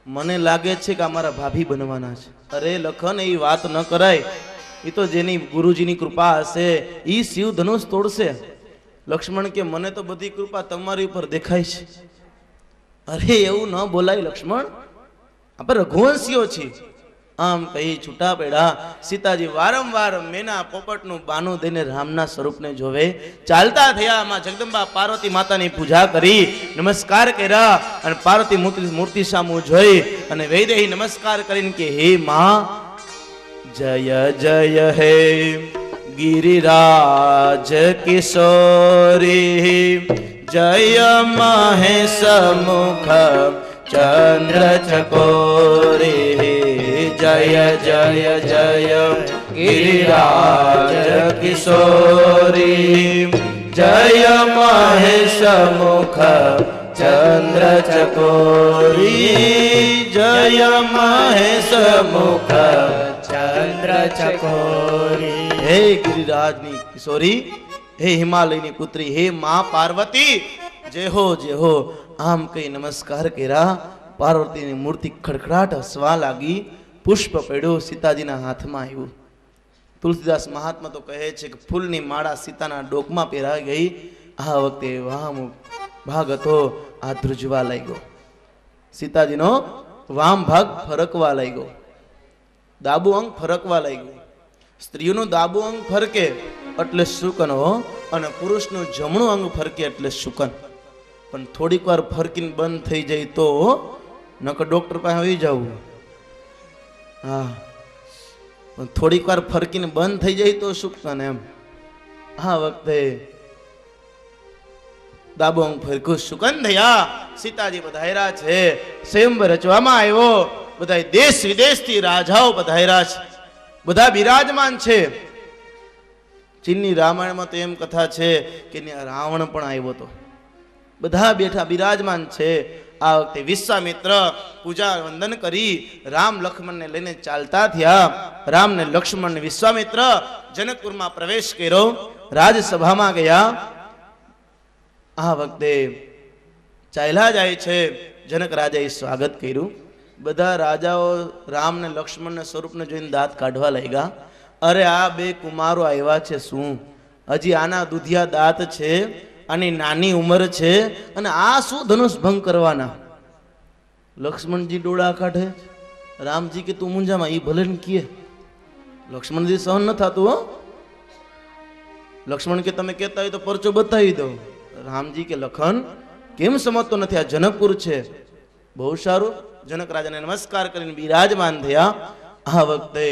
મને લાગે છે કે અમારા ભાભી બનવાના છે. અરે લખન, એ વાત ન કરાય. એ તો જેની ગુરુજીની કૃપા હશે એ શિવ ધનુષ તોડશે. લક્ષ્મણ કે મને તો બધી કૃપા તમારી ઉપર દેખાય છે. અરે એવું ન બોલાય લક્ષ્મણ, આપણે રઘુવંશીઓ છીએ. આમ કહી છૂટા પડ્યા. સીતાજી વારંવાર મેના પોપટનું બાનું દઈને રામના સ્વરૂપને જોવે. ચાલતા થયા. માં જગદંબા પાર્વતી માતાની પૂજા કરી, નમસ્કાર કર્યા અને પાર્વતી મૂર્તિ સામું જોઈ અને વૈદેહી નમસ્કાર કરીને કે, હે માં, જય જય હે गिरिराज किशोरी जय महेश मुख चंद्र चकोरी जय जय जय गिरिराज किशोरी जय महेश मुख चंद्र चकोरी जय महेश मुख चंद्र चकोरी। हे गिरिराजनी किशोरी, हे हिमालयनी पुत्री, हे मां पार्वती, जय हो। आम कई नमस्कार केरा। पार्वती ની મૂર્તિ ખડખડાટ હસવા લાગી પુષ્પ પડ્યું સીતાજીના હાથમાં આવ્યું. તુલસીદાસ મહાત્મા તો કહે છે કે ફૂલની માળા સીતાના ડોકમાં પહેરાઈ ગઈ. આ વખતે વામ ભાગ હતો આ ધ્રુજવા લાગ્યો. સીતાજીનો વામ ભાગ ફરકવા લાગ્યો, ડાબુ અંગ ફરકવા લાગ્યું. સ્ત્રીઓનું ડાબુ અંગ ફરકે એટલે શુકન હો, અને પુરુષનું જમણું અંગ ફરકે એટલે શુકન. પણ થોડીક વાર ફરકીને બંધ થઈ જાય તો નકર ડોક્ટર પાસે આવી જવું. હા, પણ થોડીક વાર ફરકીને બંધ થઈ જાય તો શુકન એમ. આ વખતે ડાબુ અંગ ફરકું શુકન થયા. સીતાજી પધાર્યા છે, સ્વયંવર રચવામાં આવ્યો. બધા દેશ વિદેશથી રાજાઓ પધાર્યા છે, બધા બિરાજમાન છે. ચીનની રામાયણમાં તો એમ કથા છે કે રાવણ પણ આવ્યો હતો. બધા બેઠા બિરાજમાન છે. આ વખતે વિશ્વામિત્ર પૂજા વંદન કરી રામ લક્ષ્મણને લઈને ચાલતા થયા. રામ ને લક્ષ્મણ ને વિશ્વામિત્ર જનકપુરમાં પ્રવેશ કર્યો, રાજસભામાં ગયા. આ વખતે ચાલ્યા જાય છે. જનક રાજાએ સ્વાગત કર્યું. બધા રાજાઓ રામ ને લક્ષ્મણ ને સ્વરૂપને જોઈને દાંત કાઢવા લાગ્યા. અરે આ બે કુમારો આવ્યા છે શું? હજી આના દુધિયા દાંત છે, આની નાની ઉંમર છે, અને આ શું ધનુષ ભંગ કરવાના? લક્ષ્મણજી ડોળા કાઢે, રામજી કે તું મુંજામાં, એ ભલે ને કીએ. લક્ષ્મણજી સહન ન થતું હો. લક્ષ્મણ કે તમે કહેતા હોય તો પરચો બતાવી દો. રામજી કે લખન કેમ સમજતો નથી? આ જનકપુર છે. બહુ સારું. જનક રાજાને નમસ્કાર કરીને બિરાજમાન થયા. આ વખતે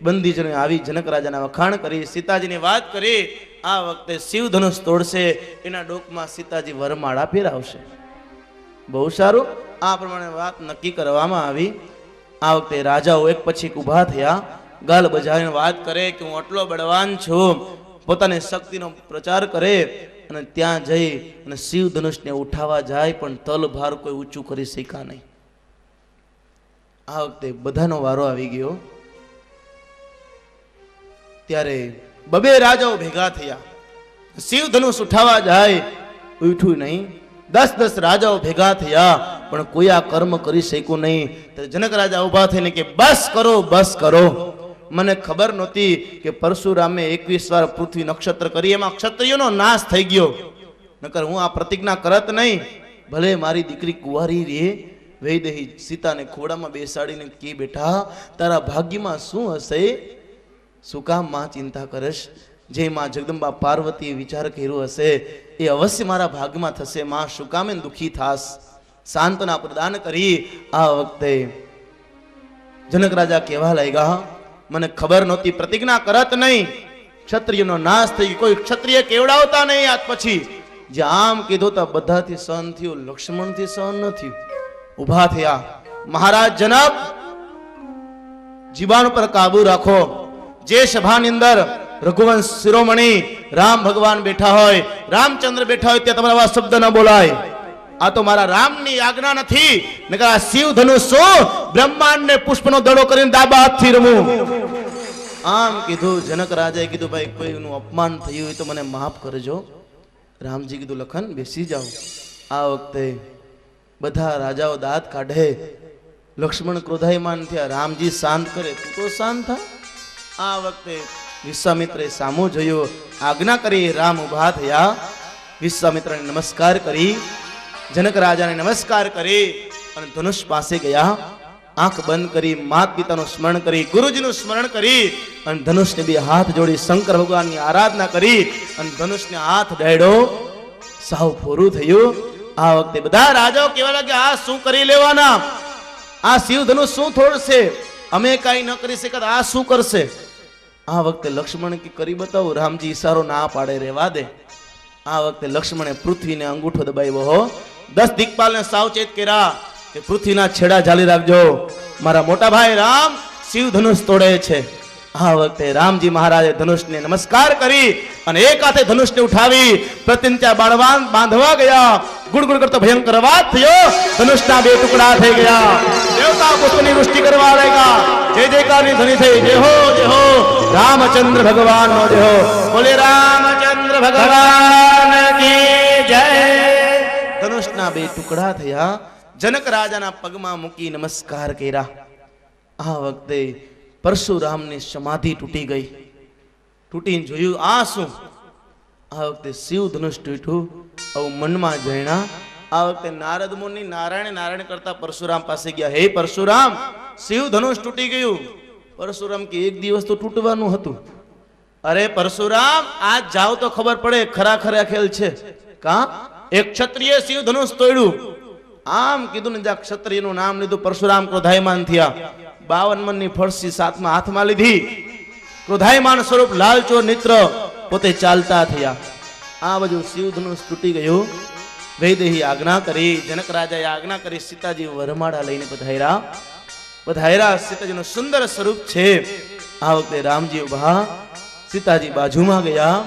બંદીજનો આવી જનક રાજાના વખાણ કરી, સીતાજીની વાત કરી. આ વખતે શિવ ધનુષ તોડશે, એના ડોકમાં સીતાજી વરમાળા ફેરાવશે. બહુ સારું. આ પ્રમાણે વાત નક્કી કરવામાં આવી. આ વખતે રાજાઓ એક પછી એક ઊભા થયા, ગાલ બજાવીને વાત કરે કે હું આટલો બળવાન છું. પોતાની શક્તિનો પ્રચાર કરે અને ત્યાં જઈ અને શિવ ધનુષને ઉઠાવવા જાય, પણ તલભાર કોઈ ઊંચું કરી શક્યા નહીં. આ વખતે બધાનો વારો આવી ગયો. ત્યારે બબે રાજાઓ ભેગા થયા. શિવ ધનુષ ઉઠાવવા જાય, ઉઠ્યું નહીં. 10 રાજાઓ ભેગા થયા, પણ કોઈ આ કર્મ કરી શક્યું નહીં. ત્યારે જનક રાજા ઉભા થઈને કે બસ કરો, બસ કરો. મને ખબર નહોતી કે પરશુરામે 21 વાર પૃથ્વી નક્ષત્ર કરી, એમાં ક્ષત્રિયોનો નાશ થઈ ગયો. નકર હું આ પ્રતિજ્ઞા કરત નહીં. ભલે મારી દીકરી કુંવારી રે. વૈદેહી સીતાને ખોડામાં બેસાડીને કે બેટા તારા ભાગ્યમાં શું હશે? શું કામ માં ચિંતા કરશ? જે માં જગદંબા પાર્વતીએ વિચાર કર્યો હશે એ અવશ્ય મારા ભાગમાં થશે. માં શું કામ દુખી થાસ? સાંત્વના પ્રદાન કરી. આ વખતે જનક રાજા કહેવા લાગ્યા, મને ખબર નહોતી, પ્રતિજ્ઞા કરત નહીં. ક્ષત્રિયનો નાશ થઈ ગયો, કોઈ ક્ષત્રિય કેવડાવતા નહીં. આજ પછી જે આમ કીધું તો બધાથી સહન થયું, લક્ષ્મણથી સહન ન થયું. ઉભા થયા. મહારાજ જનક, જીવાણ પર કાબુ રાખો. જે સભાની અંદર રઘુવંશ શિરોમણી રામ ભગવાન બેઠા હોય, રામચંદ્ર બેઠા હોય, ત્યાં તમારા શબ્દ ન બોલાય. આ તો મારા રામની આજ્ઞા નથી. નકર આ શિવ ધનુષ બ્રહ્માંડને પુષ્પનો દડો કરીને દાબા હાથથી રમું. આમ કીધું. જનક રાજાએ કીધું ભાઈ કોઈનું અપમાન થયું હોય તો મને માફ કરજો. રામજી કીધું લખન બેસી જાઓ. આ વખતે બધા રાજાઓ દાંત કાઢે. લક્ષ્મણ ક્રોધાયમાન થયા. રામજી શાંત કરે, તું તો શાંત થા. આ વખતે વિશ્વામિત્રે સામું જોયું, આજ્ઞા કરી. રામ ઉભા થયા. વિશ્વામિત્રને નમસ્કાર કરી, જનક રાજાને નમસ્કાર કરી અને ધનુષ પાસે ગયા. આંખ બંધ કરી, માત પિતાનું સ્મરણ કરી, ગુરુજીનું સ્મરણ કરી અને ધનુષને બે હાથ જોડી શંકર ભગવાનની આરાધના કરી અને ધનુષને હાથ ડાળ્યો. સાવ પૂરું થયું. આ વખતે બધા રાજાઓ કહેવા લાગ્યા, આ શું કરી લેવાના? આ શિવ ધનુષ શું થોડશે? અમે કઈ ન કરી શકત, આ શું કરશે? આ વખતે લક્ષ્મણ કે કરી બતાવો. રામજી ઈશારો ના પાડે, રહેવા દે. આ વખતે લક્ષ્મણે પૃથ્વીને અંગૂઠો દબાવ્યો. 10 દિક્પાલને સાવચેત કર્યા કે પૃથ્વીના છેડા ઝાલી રાખજો. મારા મોટા ભાઈ રામ શિવ ધનુષ તોડે છે. આ વખતે રામજી મહારાજે ધનુષને નમસ્કાર કરી અને એક હાથે ધનુષને ઉઠાવી પ્રતિજ્ઞા બાળવાન બાંધવા ગયા. ગુડગુડ કરતો ભયંકર વાત થયો. ધનુષના 2 ટુકડા થઈ ગયા. દેવતા પુષ્પની વૃષ્ટિ કરવા લાગ્યા. જય જયકારની ધ્વનિ થઈ. જય હો, જય હો રામચંદ્ર ભગવાનનો જય હો. બોલે રામચંદ્ર ભગવાન કી જય. ધનુષના 2 ટુકડા થયા. જનક રાજાના પગમાં મૂકી નમસ્કાર કર્યા. આ વખતે પરશુરામની સમાધિ તૂટી ગઈ. તૂટીને જોયું આ શું? આ વખતે શિવ ધનુષ તૂટ્યું. આવું મનમાં જણ્યા. આ વખતે નારદ મુનિ નારાયણ નારાયણ કરતા પરશુરામ પાસે ગયા. હે પરશુરામ, શિવ ધનુષ તૂટી ગયું. પરશુરામ કે એક દિવસ તો તૂટવાનું હતું. અરે પરશુરામ, આજ જાવ તો ખબર પડે ખરા ખરા ખેલ છે. કા એક ક્ષત્રિય શિવ ધનુષ તોડ્યું. આમ કીધું ને જ્યાં ક્ષત્રિયનું નામ લીધું, પરશુરામ ક્રોધાયમાન થયા. 52 મણની ફરસી સાથમાં હાથમાં લીધી. ક્રોધાયમાન સ્વરૂપ લાલચોર નેત્ર પોતે ચાલતા થયા. આ બધું શિવ ધનુષ તૂટી ગયું. વૈદેહી આજ્ઞા કરી, જનક રાજાએ આજ્ઞા કરી, સીતાજી વરમાળા લઈને પધાર્યા. પધાર્યા. સીતાજીનું સુંદર સ્વરૂપ છે. આ વખતે રામજી ઉભા, સીતાજી બાજુમાં ગયા.